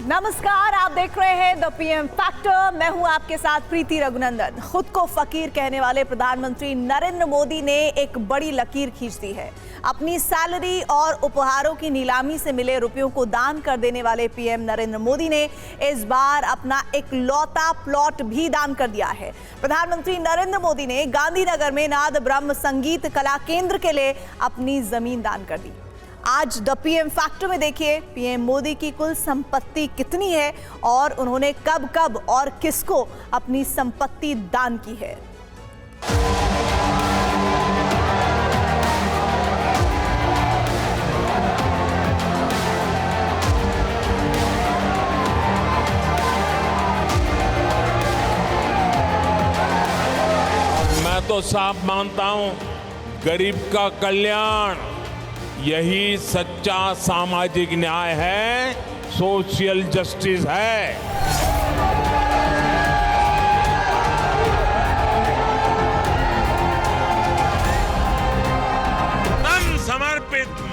नमस्कार, आप देख रहे हैं द पीएम फैक्टर। मैं हूं आपके साथ प्रीति रघुनंदन। खुद को फकीर कहने वाले प्रधानमंत्री नरेंद्र मोदी ने एक बड़ी लकीर खींच दी है। अपनी सैलरी और उपहारों की नीलामी से मिले रुपयों को दान कर देने वाले पीएम नरेंद्र मोदी ने इस बार अपना एक लौता प्लॉट भी दान कर दिया है। प्रधानमंत्री नरेंद्र मोदी ने गांधीनगर में नाद ब्रह्म संगीत कला केंद्र के लिए अपनी जमीन दान कर दी। आज द पीएम फैक्टर में देखिए पीएम मोदी की कुल संपत्ति कितनी है और उन्होंने कब कब और किसको अपनी संपत्ति दान की है। मैं तो साफ मानता हूं, गरीब का कल्याण यही सच्चा सामाजिक न्याय है, सोशल जस्टिस है।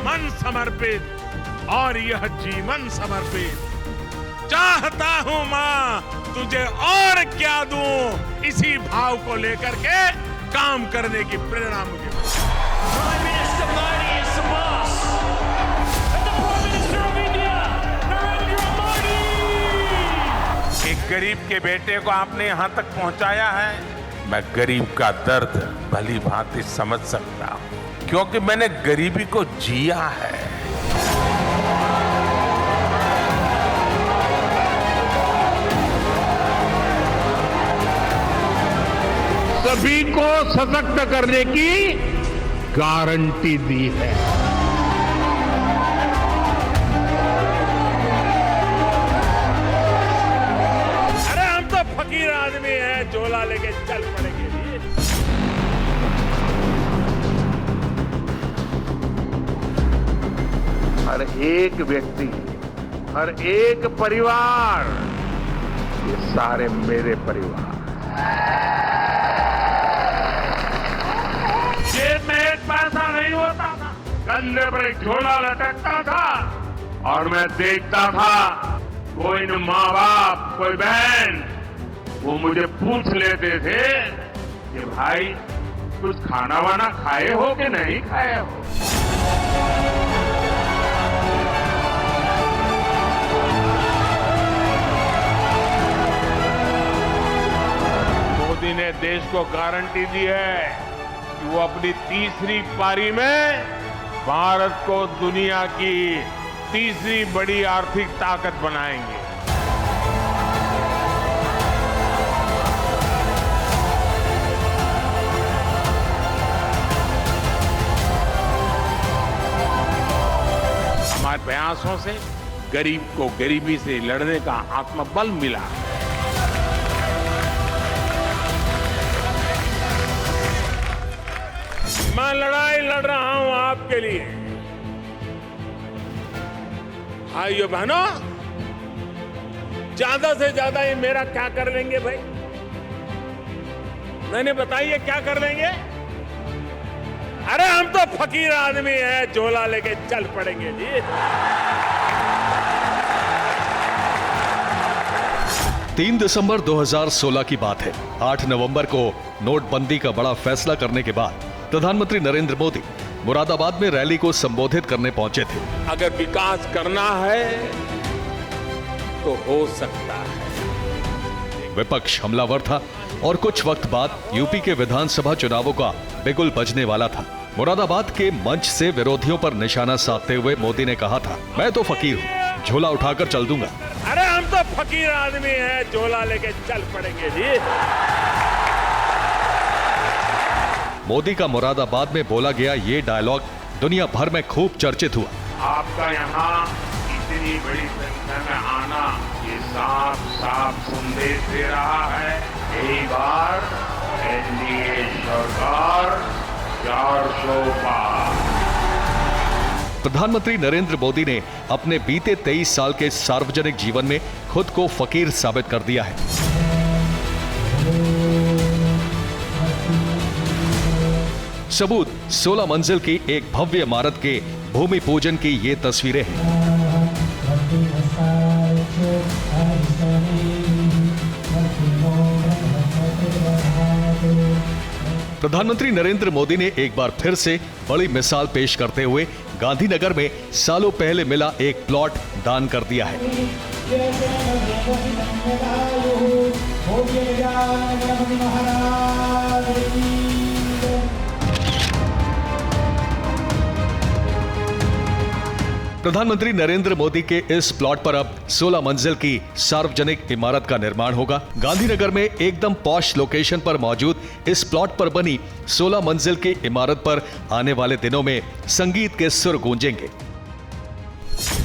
मन समर्पित और यह जीवन समर्पित। चाहता हूं मां तुझे और क्या दूं, इसी भाव को लेकर के काम करने की प्रेरणा मुझे। एक गरीब के बेटे को आपने यहां तक पहुंचाया है। मैं गरीब का दर्द भली भांति समझ सकता हूं, क्योंकि मैंने गरीबी को जिया है। सभी को सशक्त करने की गारंटी दी है। अरे हम तो फकीर आदमी हैं, झोला लेके चल पड़ेंगे। हर एक व्यक्ति, हर एक परिवार, ये सारे मेरे परिवार। जेब में एक पैसा नहीं होता था, कंधे पर एक झोला लटकता था और मैं देखता था कोई न माँ बाप, कोई बहन, वो मुझे पूछ लेते थे कि भाई कुछ खाना वाना खाए हो कि नहीं खाए हो। मोदी ने देश को गारंटी दी है कि वो अपनी तीसरी पारी में भारत को दुनिया की तीसरी बड़ी आर्थिक ताकत बनाएंगे। हमारे प्रयासों से गरीब को गरीबी से लड़ने का आत्मबल मिला है। मैं लड़ाई लड़ रहा हूं आपके लिए। भाइयों बहनों, ज्यादा से ज्यादा ये मेरा क्या कर लेंगे भाई? मैंने बताइए क्या कर लेंगे? अरे हम तो फकीर आदमी हैं, झोला लेके चल पड़ेंगे जी। 3 दिसंबर 2016 की बात है। 8 नवंबर को नोटबंदी का बड़ा फैसला करने के बाद प्रधानमंत्री नरेंद्र मोदी मुरादाबाद में रैली को संबोधित करने पहुंचे थे। अगर विकास करना है तो हो सकता है। विपक्ष हमलावर था और कुछ वक्त बाद यूपी के विधानसभा चुनावों का बिगुल बजने वाला था। मुरादाबाद के मंच से विरोधियों पर निशाना साधते हुए मोदी ने कहा था, मैं तो फकीर हूं, झोला उठाकर चल दूंगा। अरे हम तो फकीर आदमी हैं, झोला लेके चल पड़ेंगे जी। मोदी का मुरादाबाद में बोला गया ये डायलॉग दुनिया भर में खूब चर्चित हुआ। आपका यहाँ इतनी बड़ी संख्या में आना ये साफ साफ संदेश दे रहा है, यही बार एनडीए सरकार 400 पार। प्रधानमंत्री नरेंद्र मोदी ने अपने बीते 23 साल के सार्वजनिक जीवन में खुद को फकीर साबित कर दिया है। सबूत 16 मंजिल की एक भव्य इमारत के भूमि पूजन की ये तस्वीरें हैं। प्रधानमंत्री नरेंद्र मोदी ने एक बार फिर से बड़ी मिसाल पेश करते हुए गांधीनगर में सालों पहले मिला एक प्लॉट दान कर दिया है। प्रधानमंत्री नरेंद्र मोदी के इस प्लॉट पर अब 16 मंजिल की सार्वजनिक इमारत का निर्माण होगा। गांधीनगर में एकदम पॉश लोकेशन पर मौजूद इस प्लॉट पर बनी 16 मंजिल की इमारत पर आने वाले दिनों में संगीत के सुर गूंजेंगे।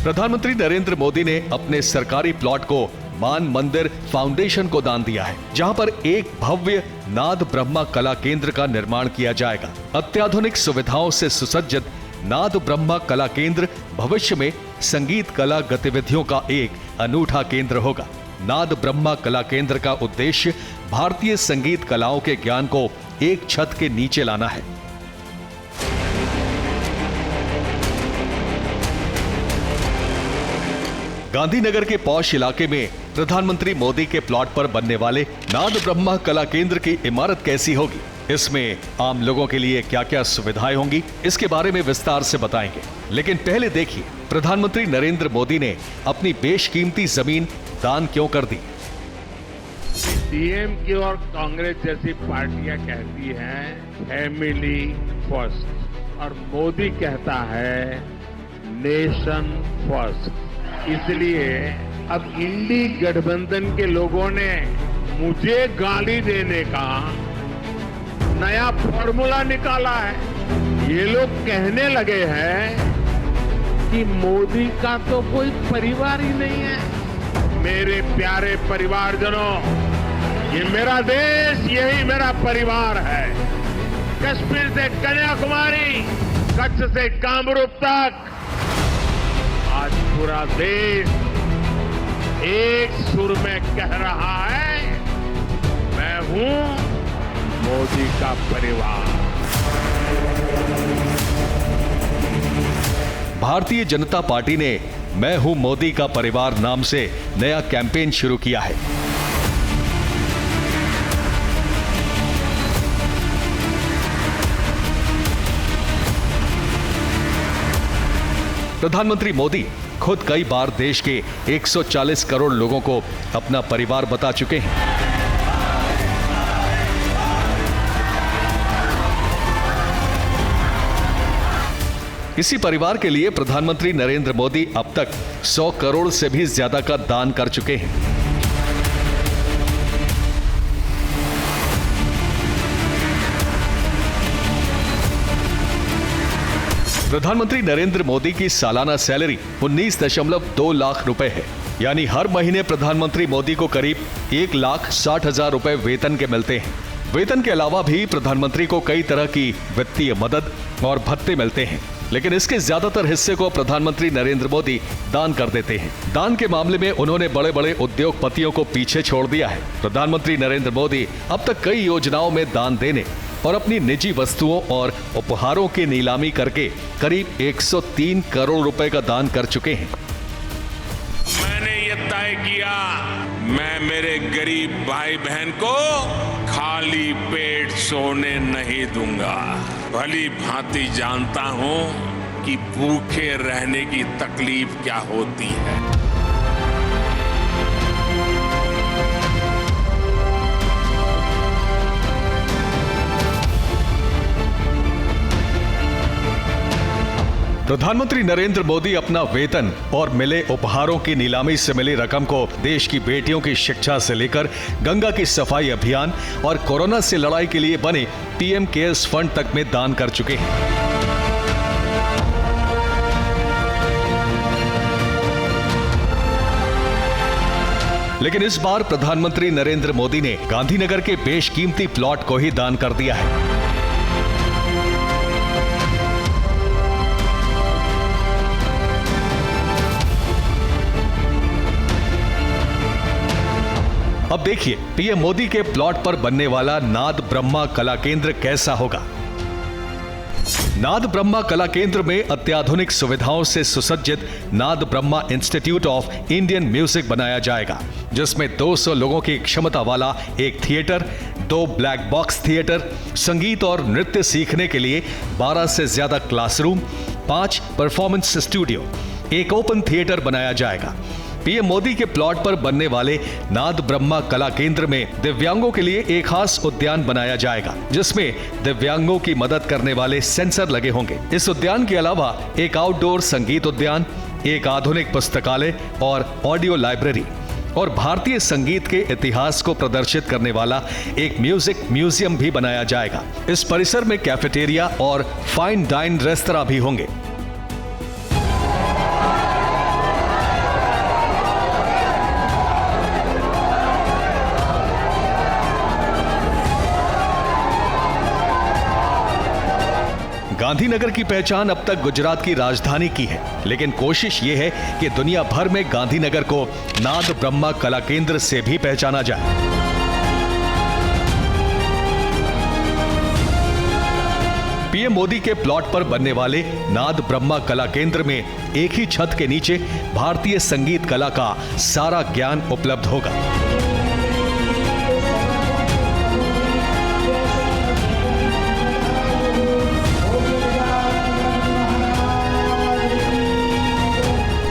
प्रधानमंत्री नरेंद्र मोदी ने अपने सरकारी प्लॉट को मान मंदिर फाउंडेशन को दान दिया है, जहां पर एक भव्य नाद ब्रह्मा कला केंद्र का निर्माण किया जाएगा। अत्याधुनिक सुविधाओं से सुसज्जित नाद ब्रह्मा कला केंद्र भविष्य में संगीत कला गतिविधियों का एक अनूठा केंद्र होगा। नाद ब्रह्मा कला केंद्र का उद्देश्य भारतीय संगीत कलाओं के ज्ञान को एक छत के नीचे लाना है। गांधीनगर के पॉश इलाके में प्रधानमंत्री मोदी के प्लॉट पर बनने वाले नाद ब्रह्मा कला केंद्र की इमारत कैसी होगी, इसमें आम लोगों के लिए क्या क्या सुविधाएं होंगी, इसके बारे में विस्तार से बताएंगे। लेकिन पहले देखिए प्रधानमंत्री नरेंद्र मोदी ने अपनी बेशकीमती जमीन दान क्यों कर दी। सीएम की और कांग्रेस जैसी पार्टियां कहती हैं फैमिली फर्स्ट और मोदी कहता है नेशन फर्स्ट। इसलिए अब इंडी गठबंधन के लोगों ने मुझे गाली देने का नया फॉर्मूला निकाला है। ये लोग कहने लगे हैं कि मोदी का तो कोई परिवार ही नहीं है। मेरे प्यारे परिवारजनों, ये मेरा देश, यही मेरा परिवार है। कश्मीर से कन्याकुमारी, कच्छ से कामरूप तक आज पूरा देश एक सुर में कह रहा है, मैं हूं मोदी का परिवार। भारतीय जनता पार्टी ने मैं हूं मोदी का परिवार नाम से नया कैंपेन शुरू किया है। प्रधानमंत्री मोदी खुद कई बार देश के 140 करोड़ लोगों को अपना परिवार बता चुके हैं। इसी परिवार के लिए प्रधानमंत्री नरेंद्र मोदी अब तक 100 करोड़ से भी ज्यादा का दान कर चुके हैं। प्रधानमंत्री नरेंद्र मोदी की सालाना सैलरी 19.2 लाख रुपए है, यानी हर महीने प्रधानमंत्री मोदी को करीब 1,60,000 रुपए वेतन के मिलते हैं। वेतन के अलावा भी प्रधानमंत्री को कई तरह की वित्तीय मदद और भत्ते मिलते हैं, लेकिन इसके ज्यादातर हिस्से को प्रधानमंत्री नरेंद्र मोदी दान कर देते हैं। दान के मामले में उन्होंने बड़े बड़े उद्योगपतियों को पीछे छोड़ दिया है। प्रधानमंत्री नरेंद्र मोदी अब तक कई योजनाओं में दान देने और अपनी निजी वस्तुओं और उपहारों की नीलामी करके करीब 103 करोड़ रुपए का दान कर चुके हैं। मैंने ये तय किया, मैं मेरे गरीब भाई बहन को खाली पेट सोने नहीं दूंगा। भली भांति जानता हूं कि भूखे रहने की तकलीफ क्या होती है। प्रधानमंत्री नरेंद्र मोदी अपना वेतन और मिले उपहारों की नीलामी से मिली रकम को देश की बेटियों की शिक्षा से लेकर गंगा की सफाई अभियान और कोरोना से लड़ाई के लिए बने पीएम केयर्स फंड तक में दान कर चुके हैं। लेकिन इस बार प्रधानमंत्री नरेंद्र मोदी ने गांधीनगर के बेशकीमती प्लॉट को ही दान कर दिया है। अब देखिए पीएम मोदी के प्लॉट पर बनने वाला नाद ब्रह्मा कला केंद्र कैसा होगा। नाद ब्रह्मा कला केंद्र में अत्याधुनिक सुविधाओं से सुसज्जित नाद Brahma institute of Indian music बनाया जाएगा, जिसमें 200 लोगों की क्षमता वाला एक थिएटर, 2 ब्लैक बॉक्स थिएटर, संगीत और नृत्य सीखने के लिए 12 से ज्यादा क्लासरूम, 5 परफॉर्मेंस स्टूडियो, एक ओपन थिएटर बनाया जाएगा। पीएम मोदी के प्लॉट पर बनने वाले नाद ब्रह्मा कला केंद्र में दिव्यांगों के लिए एक खास उद्यान बनाया जाएगा, जिसमें दिव्यांगों की मदद करने वाले सेंसर लगे होंगे। इस उद्यान के अलावा एक आउटडोर संगीत उद्यान, एक आधुनिक पुस्तकालय और ऑडियो लाइब्रेरी और भारतीय संगीत के इतिहास को प्रदर्शित करने वाला एक म्यूजिक म्यूजियम भी बनाया जाएगा। इस परिसर में कैफेटेरिया और फाइन डाइन रेस्तरां भी होंगे। गांधीनगर की पहचान अब तक गुजरात की राजधानी की है, लेकिन कोशिश यह है कि दुनिया भर में गांधीनगर को नाद ब्रह्मा कला केंद्र से भी पहचाना जाए। पीएम मोदी के प्लॉट पर बनने वाले नाद ब्रह्मा कला केंद्र में एक ही छत के नीचे भारतीय संगीत कला का सारा ज्ञान उपलब्ध होगा।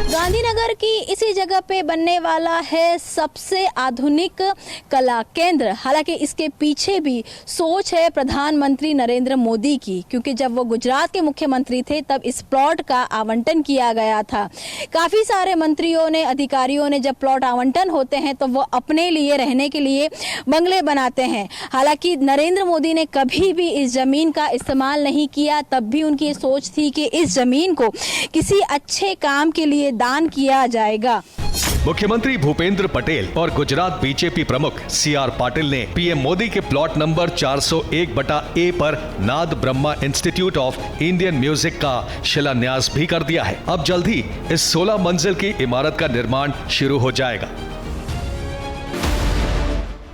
गांधीनगर की इसी जगह पे बनने वाला है सबसे आधुनिक कला केंद्र। हालांकि इसके पीछे भी सोच है प्रधानमंत्री नरेंद्र मोदी की, क्योंकि जब वो गुजरात के मुख्यमंत्री थे तब इस प्लॉट का आवंटन किया गया था। काफ़ी सारे मंत्रियों ने, अधिकारियों ने, जब प्लॉट आवंटन होते हैं तो वो अपने लिए रहने के लिए बंगले बनाते हैं। हालांकि नरेंद्र मोदी ने कभी भी इस ज़मीन का इस्तेमाल नहीं किया, तब भी उनकी सोच थी कि इस ज़मीन को किसी अच्छे काम के लिए दान किया जाएगा। मुख्यमंत्री भूपेंद्र पटेल और गुजरात बीजेपी प्रमुख सीआर पाटिल ने पीएम मोदी के प्लॉट नंबर 401/A पर नाद Brahma institute of Indian music का शिलान्यास भी कर दिया है। अब जल्द ही इस 16 मंजिल की इमारत का निर्माण शुरू हो जाएगा।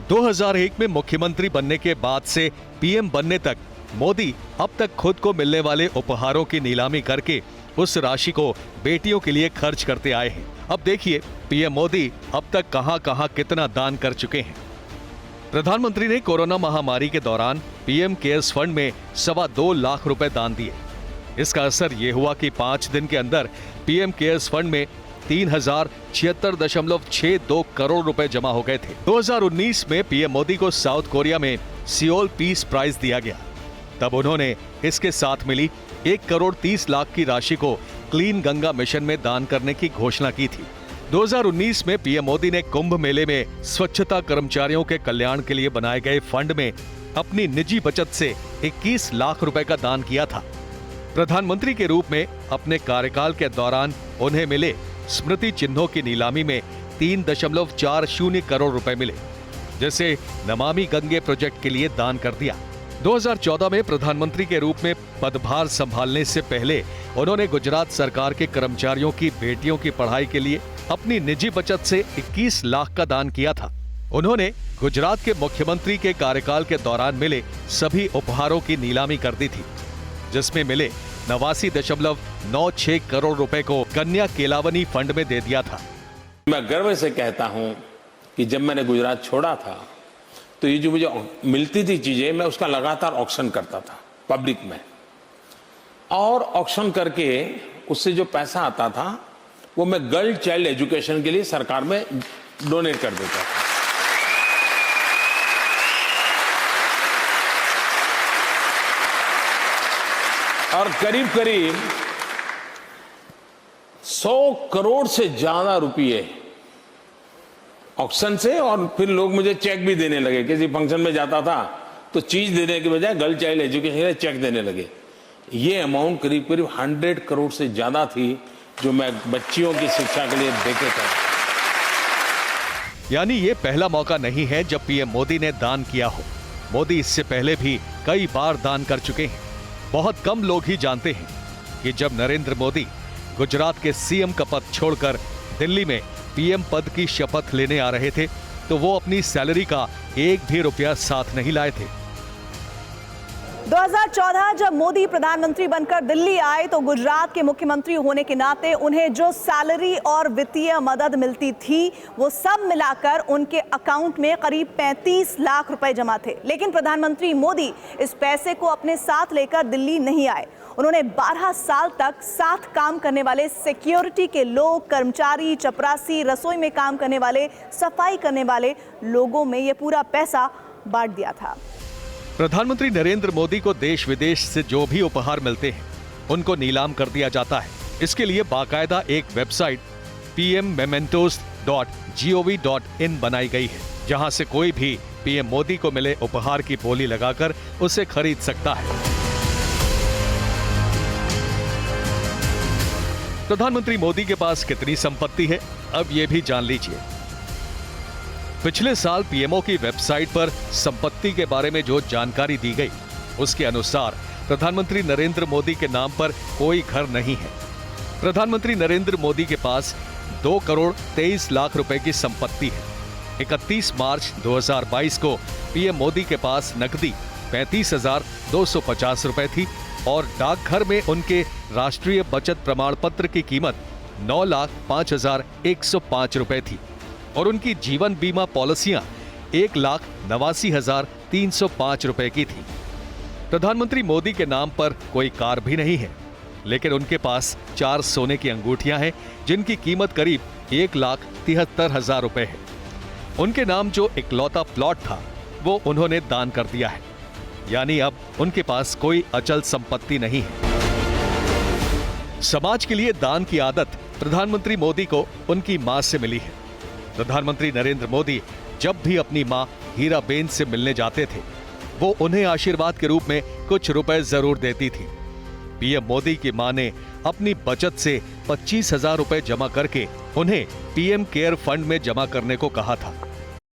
2001 में मुख्यमंत्री बनने के बाद से पीएम बनने तक मोदी अब तक खुद को मिलने वाले उपहारों की नीलामी करके उस राशि को बेटियों के लिए खर्च करते आए हैं। अब देखिए पीएम मोदी अब तक कहां-कहां कितना दान कर चुके हैं। प्रधानमंत्री ने कोरोना महामारी के दौरान पीएम केयर्स फंड में 2.25 लाख रुपए दान दिए। इसका असर ये हुआ कि 5 दिन के अंदर पीएम केयर्स फंड में 3076.62 करोड़ रुपए जमा हो गए थे। 2019 में पीएम मोदी को साउथ कोरिया में सियोल पीस प्राइज दिया गया। तब उन्होंने इसके साथ मिली 1.30 करोड़ की राशि को क्लीन गंगा मिशन में दान करने की घोषणा की थी। 2019 में पीएम मोदी ने कुंभ मेले में स्वच्छता कर्मचारियों के कल्याण के लिए बनाए गए फंड में अपनी निजी बचत से 21 लाख रुपए का दान किया था। प्रधानमंत्री के रूप में अपने कार्यकाल के दौरान उन्हें मिले स्मृति चिन्हों की नीलामी में 3.40 करोड़ रुपए मिले, जिसे नमामि गंगे प्रोजेक्ट के लिए दान कर दिया। 2014 में प्रधानमंत्री के रूप में पदभार संभालने से पहले उन्होंने गुजरात सरकार के कर्मचारियों की बेटियों की पढ़ाई के लिए अपनी निजी बचत से 21 लाख का दान किया था। उन्होंने गुजरात के मुख्यमंत्री के कार्यकाल के दौरान मिले सभी उपहारों की नीलामी कर दी थी, जिसमें मिले 89.96 करोड़ रुपए को कन्या केलावनी फंड में दे दिया था। मैं गर्व से कहता हूं कि जब मैंने गुजरात छोड़ा था तो ये जो मुझे मिलती थी चीजें, मैं उसका लगातार ऑक्शन करता था पब्लिक में, और ऑक्शन करके उससे जो पैसा आता था वो मैं गर्ल चाइल्ड एजुकेशन के लिए सरकार में डोनेट कर देता था। और करीब करीब 100 करोड़ से ज्यादा रुपये ऑक्शन से, और फिर लोग मुझे चेक भी देने लगे। किसी फंक्शन में जाता था तो चीज देने के बजाय गर्ल चाइल्ड एजुकेशन के लिए चेक देने लगे। ये अमाउंट करीब करीब 100 करोड़ से ज्यादा थी जो मैं बच्चियों की शिक्षा के लिए देके था। यानी ये पहला मौका नहीं है जब पीएम मोदी ने दान किया हो। मोदी इससे पहले भी कई बार दान कर चुके हैं। बहुत कम लोग ही जानते हैं कि जब नरेंद्र मोदी गुजरात के सीएम का पद छोड़कर दिल्ली में पीएम पद की शपथ लेने आ रहे थे तो वो अपनी सैलरी का एक भी रुपया साथ नहीं लाए थे। 2014 जब मोदी प्रधानमंत्री बनकर दिल्ली आए तो गुजरात के मुख्यमंत्री होने के नाते उन्हें जो सैलरी और वित्तीय मदद मिलती थी वो सब मिलाकर उनके अकाउंट में करीब 35 लाख रुपए जमा थे। लेकिन प्रधानमंत्री मोदी इस पैसे को अपने साथ लेकर दिल्ली नहीं आए। उन्होंने 12 साल तक साथ काम करने वाले सिक्योरिटी के लोग, कर्मचारी, चपरासी, रसोई में काम करने वाले, सफाई करने वाले लोगों में ये पूरा पैसा बांट दिया था। प्रधानमंत्री नरेंद्र मोदी को देश विदेश से जो भी उपहार मिलते हैं उनको नीलाम कर दिया जाता है। इसके लिए बाकायदा एक वेबसाइट pmmementos.gov.in बनाई गई है, जहां से कोई भी पीएम मोदी को मिले उपहार की बोली लगाकर उसे खरीद सकता है। प्रधानमंत्री मोदी के पास कितनी संपत्ति है, अब यह भी जान लीजिए। पिछले साल पीएमओ की वेबसाइट पर संपत्ति के बारे में जो जानकारी दी गई, उसके अनुसार प्रधानमंत्री नरेंद्र मोदी के नाम पर कोई घर नहीं है। प्रधानमंत्री नरेंद्र मोदी के पास 2 करोड़ 23 लाख रुपए की संपत्ति है। 31 मार्च 2022 को पीएम मोदी के पास नकदी 35,250 रुपए थी और डाकघर में उनके राष्ट्रीय बचत प्रमाण पत्र की कीमत 9,05,105 रुपए थी और उनकी जीवन बीमा पॉलिसियां 1,89,305 रुपए की थी। प्रधानमंत्री मोदी के नाम पर कोई कार भी नहीं है, लेकिन उनके पास 4 सोने की अंगूठियां हैं जिनकी कीमत करीब 1,73,000 रुपए है। उनके नाम जो इकलौता प्लॉट था वो उन्होंने दान कर दिया है, यानी अब उनके पास कोई अचल संपत्ति नहीं है। समाज के लिए दान की आदत प्रधानमंत्री मोदी को उनकी मां से मिली है। प्रधानमंत्री नरेंद्र मोदी जब भी अपनी मां हीराबेन से मिलने जाते थे, वो उन्हें आशीर्वाद के रूप में कुछ रुपए जरूर देती थी। पीएम मोदी की मां ने अपनी बचत से 25,000 रुपए जमा करके उन्हें पीएम केयर फंड में जमा करने को कहा था।